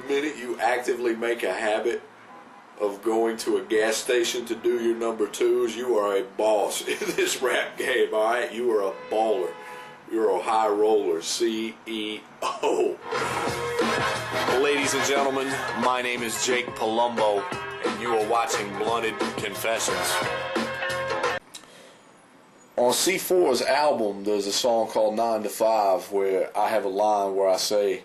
minute you actively make a habit of going to a gas station to do your number twos, you are a boss in this rap game, alright? You are a baller. You're a high roller, CEO. Ladies and gentlemen, my name is Jake Palumbo, and you are watching Blunted Confessions. On C4's album, there's a song called 9 to 5 where I have a line where I say,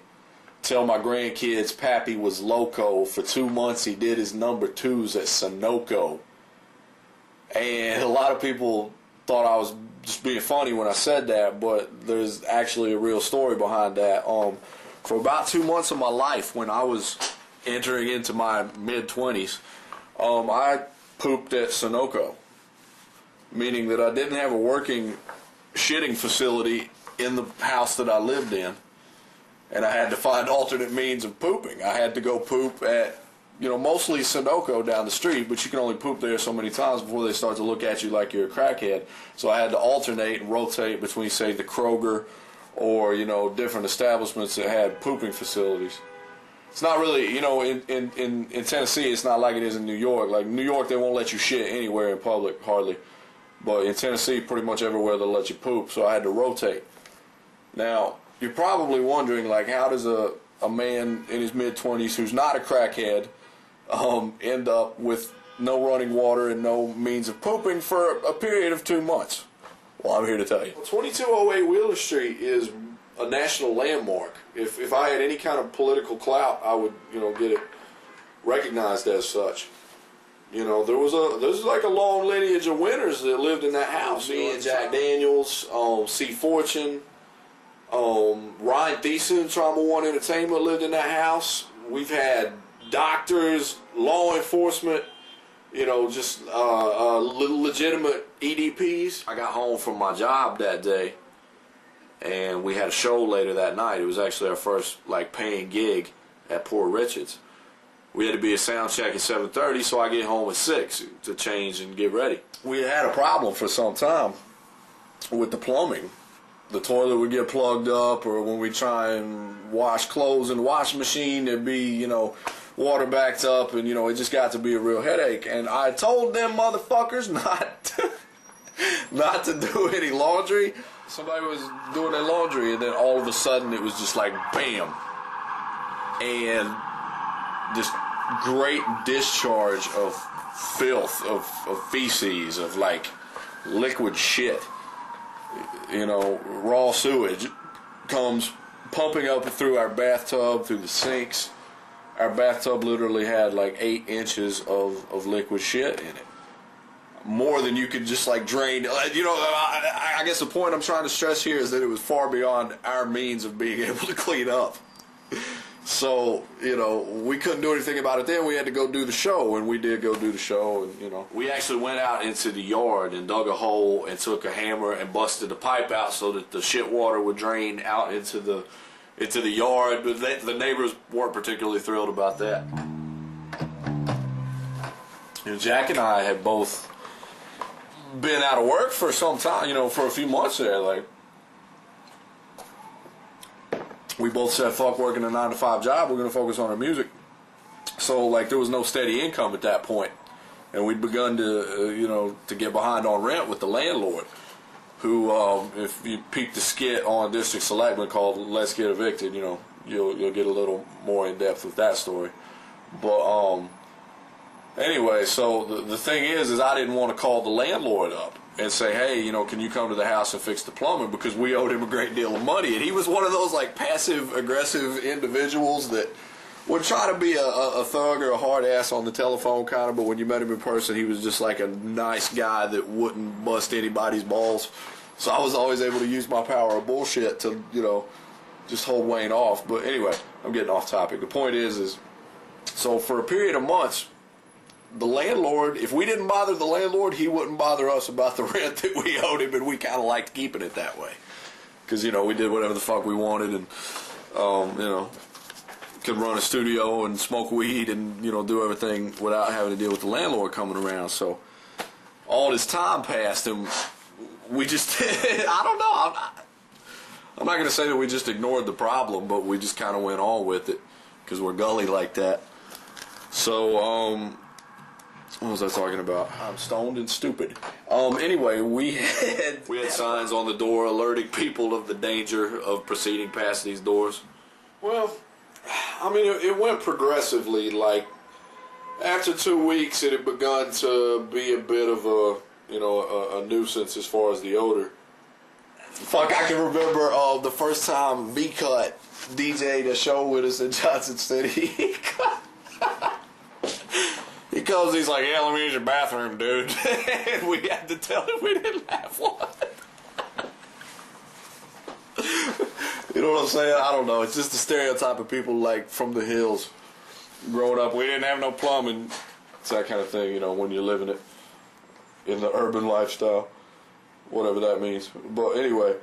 tell my grandkids Pappy was loco. For 2 months he did his number twos at Sunoco. And a lot of people thought I was just being funny when I said that, but there's actually a real story behind that. For about 2 months of my life, when I was entering into my mid-20s, I pooped at Sunoco. Meaning that I didn't have a working shitting facility in the house that I lived in. And I had to find alternate means of pooping. I had to go poop at, mostly Sunoco down the street, but you can only poop there so many times before they start to look at you like you're a crackhead. So I had to alternate and rotate between, say, the Kroger or, different establishments that had pooping facilities. It's not really, in Tennessee, it's not like it is in New York. Like, New York, they won't let you shit anywhere in public, hardly. But in Tennessee, pretty much everywhere they'll let you poop, so I had to rotate. Now, you're probably wondering, like, how does a man in his mid-20s who's not a crackhead end up with no running water and no means of pooping for a period of 2 months? Well, I'm here to tell you. 2208 Wheeler Street is a national landmark. If I had any kind of political clout, I would, get it recognized as such. There's like a long lineage of winners that lived in that house. Me and Jack Daniels, C. Fortune, Ryan Thiessen, Trauma One Entertainment lived in that house. We've had doctors, law enforcement, just legitimate EDPs. I got home from my job that day, and we had a show later that night. It was actually our first paying gig at Poor Richards. We had to be at sound check at 7:30, so I get home at 6 to change and get ready. We had a problem for some time with the plumbing. The toilet would get plugged up, or when we try and wash clothes in the washing machine, there'd be, water backed up, and, it just got to be a real headache. And I told them motherfuckers not to do any laundry. Somebody was doing their laundry, and then all of a sudden it was just like, bam. And this great discharge of filth, of feces, of liquid shit, raw sewage comes pumping up through our bathtub, through the sinks. Our bathtub literally had 8 inches of liquid shit in it. More than you could just drain. I guess the point I'm trying to stress here is that it was far beyond our means of being able to clean up. So, we couldn't do anything about it then. We had to go do the show, and we did go do the show, and, We actually went out into the yard and dug a hole and took a hammer and busted the pipe out so that the shit water would drain out into the yard, but the neighbors weren't particularly thrilled about that. Jack and I had both been out of work for some time, for a few months there, we both said, fuck working a 9-to-5 job, we're going to focus on our music. So, there was no steady income at that point. And we'd begun to, to get behind on rent with the landlord, who, if you peep the skit on District Selectman called Let's Get Evicted, you'll get a little more in-depth with that story. But, anyway, so the thing is I didn't want to call the landlord up and say, hey, can you come to the house and fix the plumbing, because we owed him a great deal of money. And he was one of those passive-aggressive individuals that would try to be a thug or a hard ass on the telephone kind of, but when you met him in person, he was just a nice guy that wouldn't bust anybody's balls. So I was always able to use my power of bullshit to, just hold Wayne off. But anyway, I'm getting off topic. The point is so for a period of months, the landlord, if we didn't bother the landlord, he wouldn't bother us about the rent that we owed him, and we kind of liked keeping it that way. Because, we did whatever the fuck we wanted, and, could run a studio and smoke weed and, do everything without having to deal with the landlord coming around. So all this time passed, and we just, I don't know, I'm not going to say that we just ignored the problem, but we just kind of went on with it. because we're gully like that. So, what was I talking about? I'm stoned and stupid. Anyway, we had signs on the door alerting people of the danger of proceeding past these doors. Well, I mean, it went progressively. Like, after 2 weeks, it had begun to be a bit of a nuisance as far as the odor. Fuck, I can remember the first time V-Cut DJ'd a show with us in Johnson City. He comes, he's like, yeah, let me use your bathroom, dude. And we had to tell him we didn't have one. You know what I'm saying? I don't know. It's just the stereotype of people, like, from the hills. Growing up, we didn't have no plumbing. It's that kind of thing, you know, when you're living it in the urban lifestyle. Whatever that means. But anyway,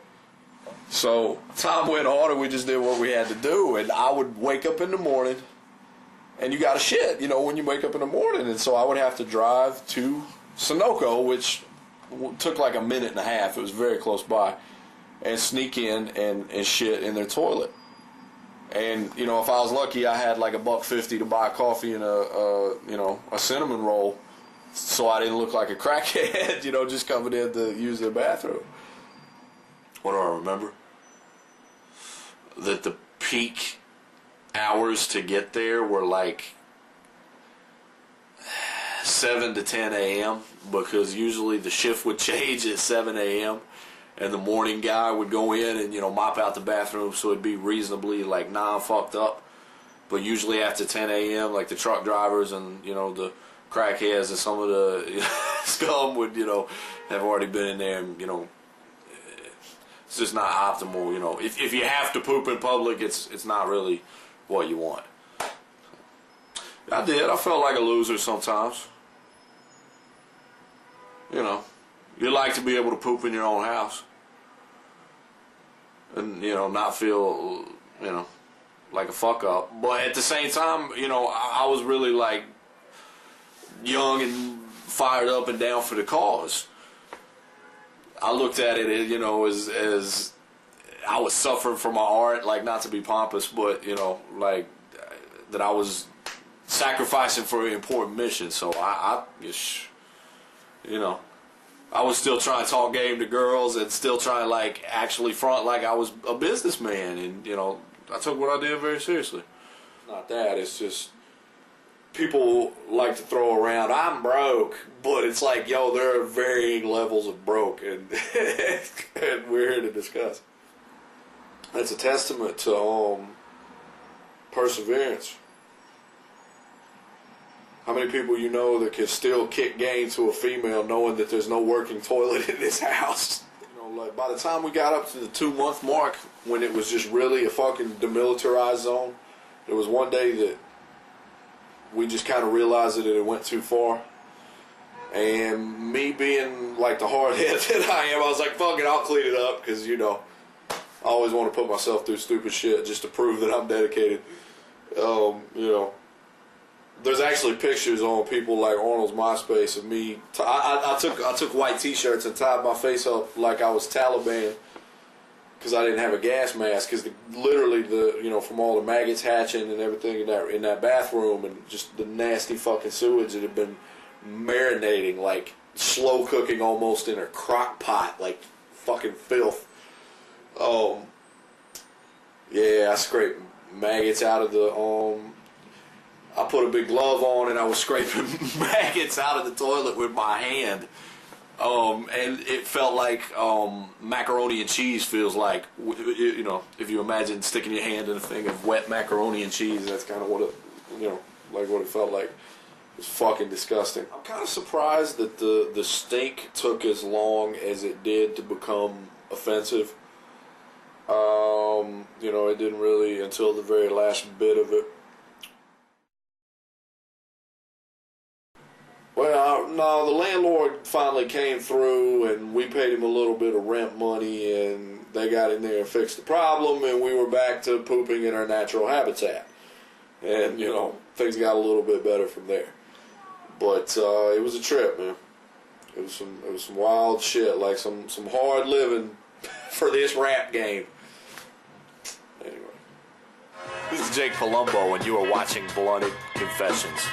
so time went on and we just did what we had to do. And I would wake up in the morning. And you got to shit, you know, when you wake up in the morning. And so I would have to drive to Sunoco, which took like a minute and a half. It was very close by. And sneak in and shit in their toilet. And, you know, if I was lucky, I had like $1.50 to buy a coffee and a cinnamon roll. So I didn't look like a crackhead, you know, just coming in to use their bathroom. What do I remember? That the peak hours to get there were like 7 to 10 a.m. because usually the shift would change at 7 a.m. and the morning guy would go in and, you know, mop out the bathroom so it'd be reasonably like non-fucked up. But usually after 10 a.m. like the truck drivers and, you know, the crackheads and some of the scum would, you know, have already been in there and, you know, it's just not optimal, you know. If you have to poop in public, it's not really what you want. I did. I felt like a loser sometimes. You know, you like to be able to poop in your own house. And, you know, not feel, you know, like a fuck up. But at the same time, you know, I was really like young and fired up and down for the cause. I looked at it, you know, as I was suffering for my art, like, not to be pompous, but, you know, like, that I was sacrificing for an important mission. So I just, you know, I was still trying to talk game to girls and still trying to, like, actually front like I was a businessman. And, you know, I took what I did very seriously. Not that, it's just people like to throw around, I'm broke, but it's like, yo, there are varying levels of broke, and, and we're here to discuss. That's a testament to perseverance. How many people you know that can still kick game to a female knowing that there's no working toilet in this house? You know, like, by the time we got up to the 2-month mark, when it was just really a fucking demilitarized zone, there was one day that we just kind of realized that it went too far. And me being like the hard head that I am, I was like, fuck it, I'll clean it up. Because, you know, I always want to put myself through stupid shit just to prove that I'm dedicated. You know, there's actually pictures on people like Arnold's MySpace of me. I took white t-shirts and tied my face up like I was Taliban. Because I didn't have a gas mask, because literally you know, from all the maggots hatching and everything in that bathroom, and just the nasty fucking sewage that had been marinating, like slow cooking almost in a crock pot, like fucking filth. Yeah, I scraped maggots out of the I put a big glove on and I was scraping maggots out of the toilet with my hand. And it felt like macaroni and cheese feels like, you know, if you imagine sticking your hand in a thing of wet macaroni and cheese, that's kind of what it, you know, like what it felt like. It was fucking disgusting. I'm kind of surprised that the stink took as long as it did to become offensive. You know, it didn't really until the very last bit of it. Well, no, the landlord finally came through and we paid him a little bit of rent money and they got in there and fixed the problem and we were back to pooping in our natural habitat. And, you know, things got a little bit better from there. But it was a trip, man. It was some wild shit, like some hard living for this rap game. Anyway. This is Jake Palumbo, and you are watching Blunted Confessions.